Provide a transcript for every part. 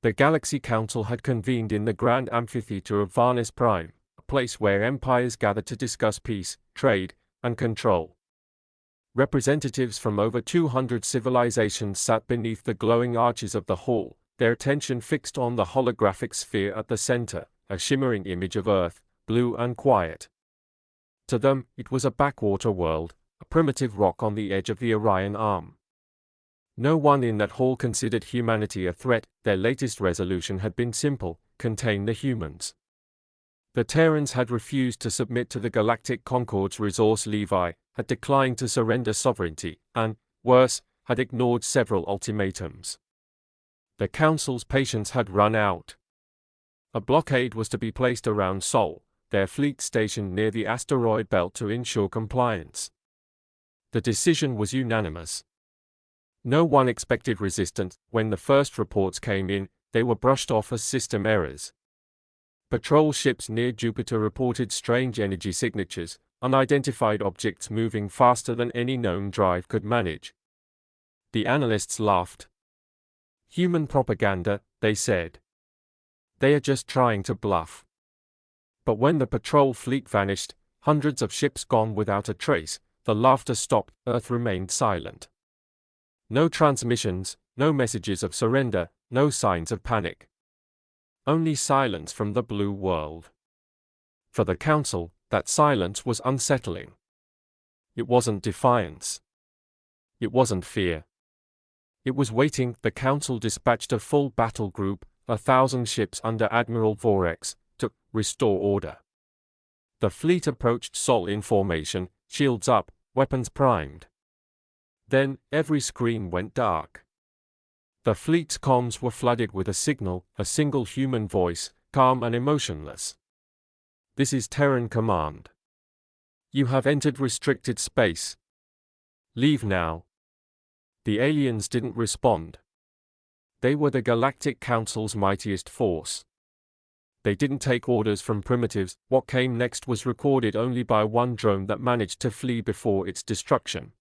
The Galaxy Council had convened in the Grand Amphitheater of Varnis Prime, a place where empires gathered to discuss peace, trade, and control. Representatives from over 200 civilizations sat beneath the glowing arches of the hall, their attention fixed on the holographic sphere at the center, a shimmering image of Earth, blue and quiet. To them, it was a backwater world, a primitive rock on the edge of the Orion Arm. No one in that hall considered humanity a threat. Their latest resolution had been simple: contain the humans. The Terrans had refused to submit to the Galactic Concord's resource levy, had declined to surrender sovereignty, and, worse, had ignored several ultimatums. The Council's patience had run out. A blockade was to be placed around Sol, their fleet stationed near the asteroid belt, to ensure compliance. The decision was unanimous. No one expected resistance. When the first reports came in, they were brushed off as system errors. Patrol ships near Jupiter reported strange energy signatures, unidentified objects moving faster than any known drive could manage. The analysts laughed. Human propaganda, they said. They are just trying to bluff. But when the patrol fleet vanished, hundreds of ships gone without a trace, the laughter stopped. Earth remained silent. No transmissions, no messages of surrender, no signs of panic. Only silence from the blue world. For the Council, that silence was unsettling. It wasn't defiance. It wasn't fear. It was waiting. The Council dispatched a full battle group, 1,000 ships under Admiral Vorx, to restore order. The fleet approached Sol in formation, shields up, weapons primed. Then, every screen went dark. The fleet's comms were flooded with a signal, a single human voice, calm and emotionless. This is Terran Command. You have entered restricted space. Leave now. The aliens didn't respond. They were the Galactic Council's mightiest force. They didn't take orders from primitives. What came next was recorded only by one drone that managed to flee before its destruction.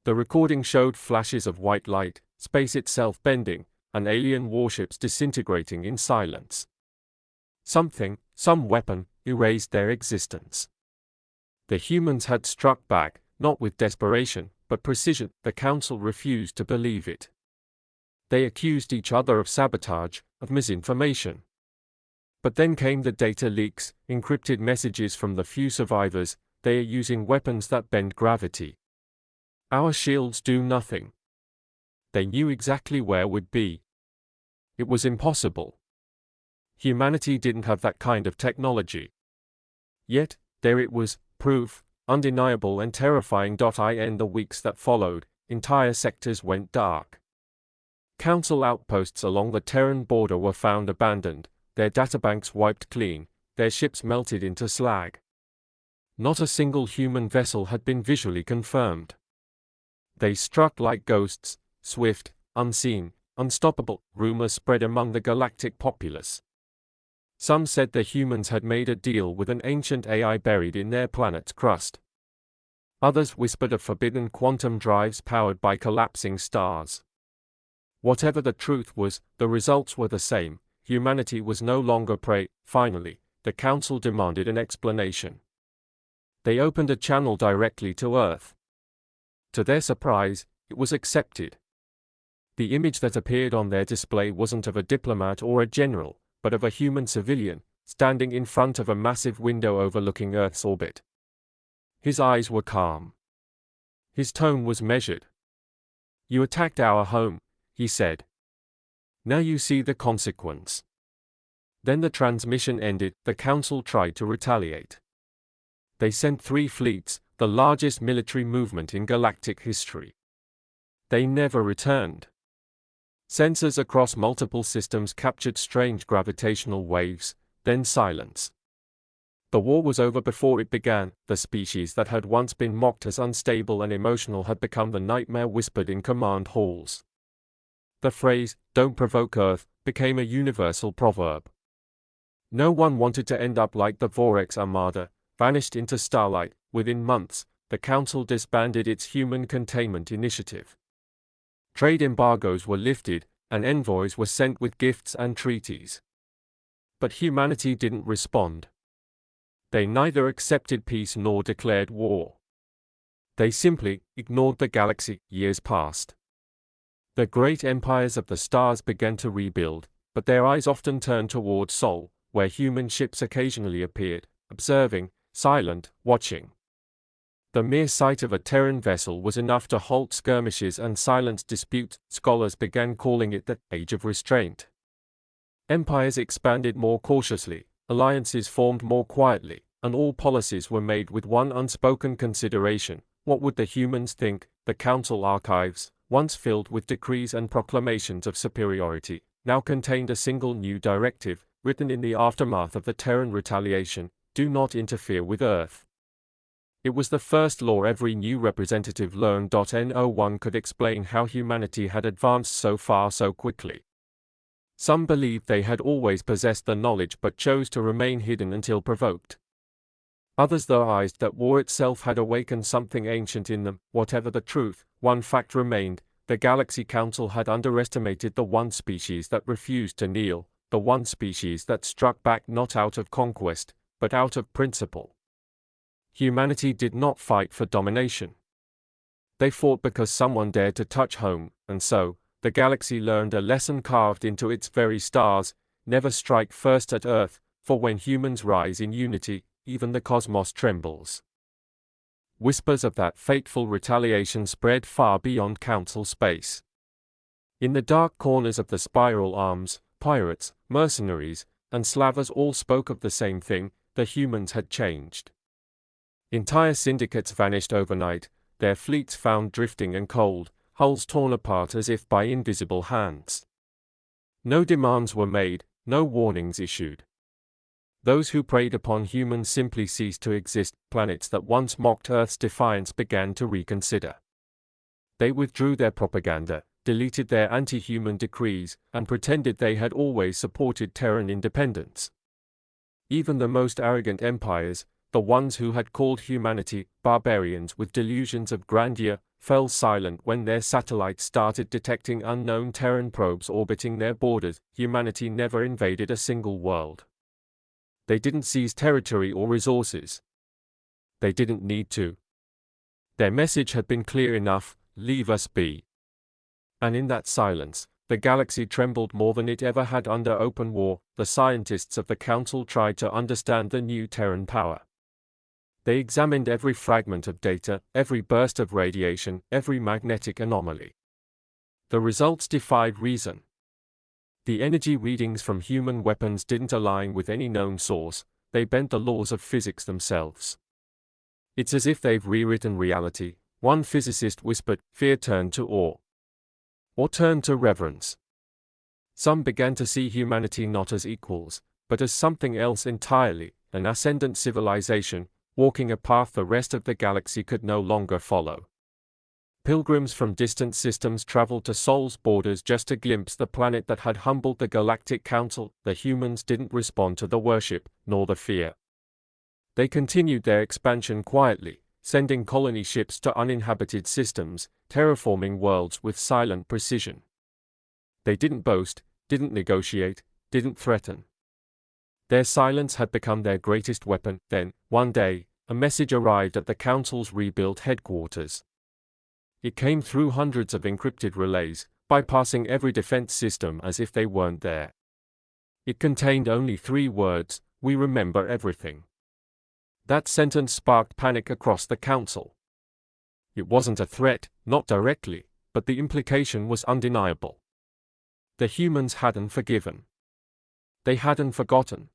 The recording showed flashes of white light, space itself bending, and alien warships disintegrating in silence. Some weapon, erased their existence. The humans had struck back, not with desperation, but precision. The Council refused to believe it. They accused each other of sabotage, of misinformation. But then came the data leaks, encrypted messages from the few survivors. They are using weapons that bend gravity. Our shields do nothing. They knew exactly where we'd be. It was impossible. Humanity didn't have that kind of technology. Yet, there it was, proof, undeniable and terrifying. In the weeks that followed, entire sectors went dark. Council outposts along the Terran border were found abandoned, their databanks wiped clean, their ships melted into slag. Not a single human vessel had been visually confirmed. They struck like ghosts, swift, unseen, unstoppable. Rumors spread among the galactic populace. Some said the humans had made a deal with an ancient AI buried in their planet's crust. Others whispered of forbidden quantum drives powered by collapsing stars. Whatever the truth was, the results were the same. Humanity was no longer prey. Finally, the Council demanded an explanation. They opened a channel directly to Earth. To their surprise, it was accepted. The image that appeared on their display wasn't of a diplomat or a general, but of a human civilian, standing in front of a massive window overlooking Earth's orbit. His eyes were calm. His tone was measured. You attacked our home, he said. Now you see the consequence. Then the transmission ended. The Council tried to retaliate. They sent 3 fleets, the largest military movement in galactic history. They never returned. Sensors across multiple systems captured strange gravitational waves, then silence. The war was over before it began. The species that had once been mocked as unstable and emotional had become the nightmare whispered in command halls. The phrase, "Don't provoke Earth," became a universal proverb. No one wanted to end up like the Vorx Armada, vanished into starlight. Within months, the Council disbanded its human containment initiative. Trade embargoes were lifted, and envoys were sent with gifts and treaties. But humanity didn't respond. They neither accepted peace nor declared war. They simply ignored the galaxy. Years passed. The great empires of the stars began to rebuild, but their eyes often turned toward Sol, where human ships occasionally appeared, observing, silent, watching. The mere sight of a Terran vessel was enough to halt skirmishes and silence disputes. Scholars began calling it the Age of Restraint. Empires expanded more cautiously, alliances formed more quietly, and all policies were made with one unspoken consideration: what would the humans think? The Council archives, once filled with decrees and proclamations of superiority, now contained a single new directive, written in the aftermath of the Terran retaliation: do not interfere with Earth. It was the first law every new representative learned. No one could explain how humanity had advanced so far so quickly. Some believed they had always possessed the knowledge but chose to remain hidden until provoked. Others theorized that war itself had awakened something ancient in them. Whatever the truth, one fact remained: the Galaxy Council had underestimated the one species that refused to kneel, the one species that struck back not out of conquest, but out of principle. Humanity did not fight for domination. They fought because someone dared to touch home, and so, the galaxy learned a lesson carved into its very stars: never strike first at Earth, for when humans rise in unity, even the cosmos trembles. Whispers of that fateful retaliation spread far beyond Council space. In the dark corners of the Spiral Arms, pirates, mercenaries, and slavers all spoke of the same thing: the humans had changed. Entire syndicates vanished overnight, their fleets found drifting and cold, hulls torn apart as if by invisible hands. No demands were made, no warnings issued. Those who preyed upon humans simply ceased to exist. Planets that once mocked Earth's defiance began to reconsider. They withdrew their propaganda, deleted their anti-human decrees, and pretended they had always supported Terran independence. Even the most arrogant empires, the ones who had called humanity barbarians with delusions of grandeur, fell silent when their satellites started detecting unknown Terran probes orbiting their borders. Humanity never invaded a single world. They didn't seize territory or resources. They didn't need to. Their message had been clear enough: leave us be. And in that silence, the galaxy trembled more than it ever had under open war. The scientists of the Council tried to understand the new Terran power. They examined every fragment of data, every burst of radiation, every magnetic anomaly. The results defied reason. The energy readings from human weapons didn't align with any known source, they bent the laws of physics themselves. It's as if they've rewritten reality, one physicist whispered. Fear turned to awe. Or turned to reverence. Some began to see humanity not as equals, but as something else entirely: an ascendant civilization, walking a path the rest of the galaxy could no longer follow. Pilgrims from distant systems traveled to Sol's borders just to glimpse the planet that had humbled the Galactic Council. The humans didn't respond to the worship, nor the fear. They continued their expansion quietly, sending colony ships to uninhabited systems, terraforming worlds with silent precision. They didn't boast, didn't negotiate, didn't threaten. Their silence had become their greatest weapon. Then, one day, a message arrived at the Council's rebuilt headquarters. It came through hundreds of encrypted relays, bypassing every defense system as if they weren't there. It contained only 3 words: we remember everything. That sentence sparked panic across the Council. It wasn't a threat, not directly, but the implication was undeniable. The humans hadn't forgiven. They hadn't forgotten.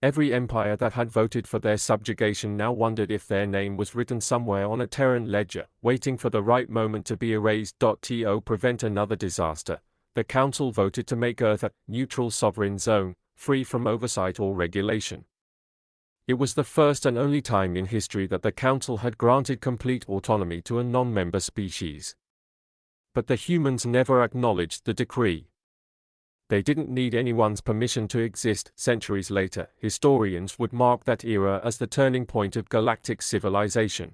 Every empire that had voted for their subjugation now wondered if their name was written somewhere on a Terran ledger, waiting for the right moment to be erased. To prevent another disaster, the Council voted to make Earth a neutral sovereign zone, free from oversight or regulation. It was the first and only time in history that the Council had granted complete autonomy to a non-member species. But the humans never acknowledged the decree. They didn't need anyone's permission to exist. Centuries later, historians would mark that era as the turning point of galactic civilization.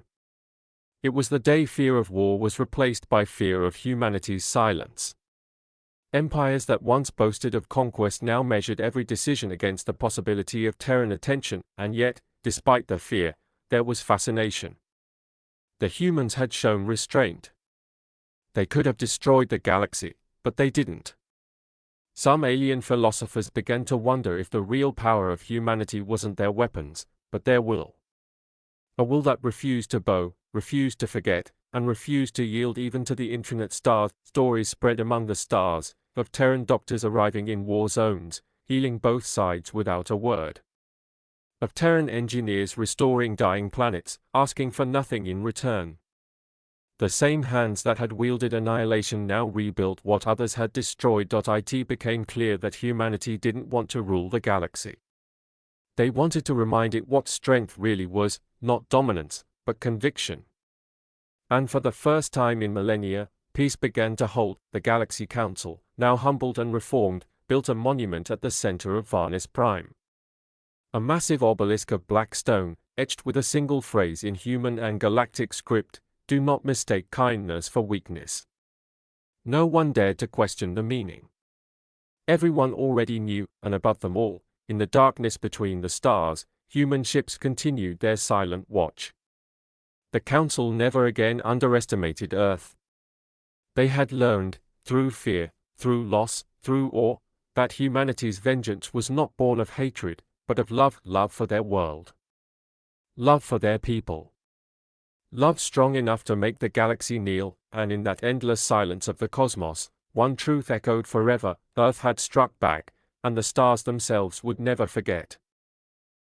It was the day fear of war was replaced by fear of humanity's silence. Empires that once boasted of conquest now measured every decision against the possibility of Terran attention, and yet, despite the fear, there was fascination. The humans had shown restraint. They could have destroyed the galaxy, but they didn't. Some alien philosophers began to wonder if the real power of humanity wasn't their weapons, but their will. A will that refused to bow, refused to forget, and refused to yield even to the infinite stars. Stories spread among the stars, of Terran doctors arriving in war zones, healing both sides without a word. Of Terran engineers restoring dying planets, asking for nothing in return. The same hands that had wielded annihilation now rebuilt what others had destroyed. It became clear that humanity didn't want to rule the galaxy. They wanted to remind it what strength really was, not dominance, but conviction. And for the first time in millennia, peace began to hold. The Galaxy Council, now humbled and reformed, built a monument at the center of Varnis Prime. A massive obelisk of black stone, etched with a single phrase in human and galactic script: "Do not mistake kindness for weakness." No one dared to question the meaning. Everyone already knew, and above them all, in the darkness between the stars, human ships continued their silent watch. The Council never again underestimated Earth. They had learned, through fear, through loss, through awe, that humanity's vengeance was not born of hatred, but of love, love for their world. Love for their people. Love strong enough to make the galaxy kneel, and in that endless silence of the cosmos, one truth echoed forever: Earth had struck back, and the stars themselves would never forget.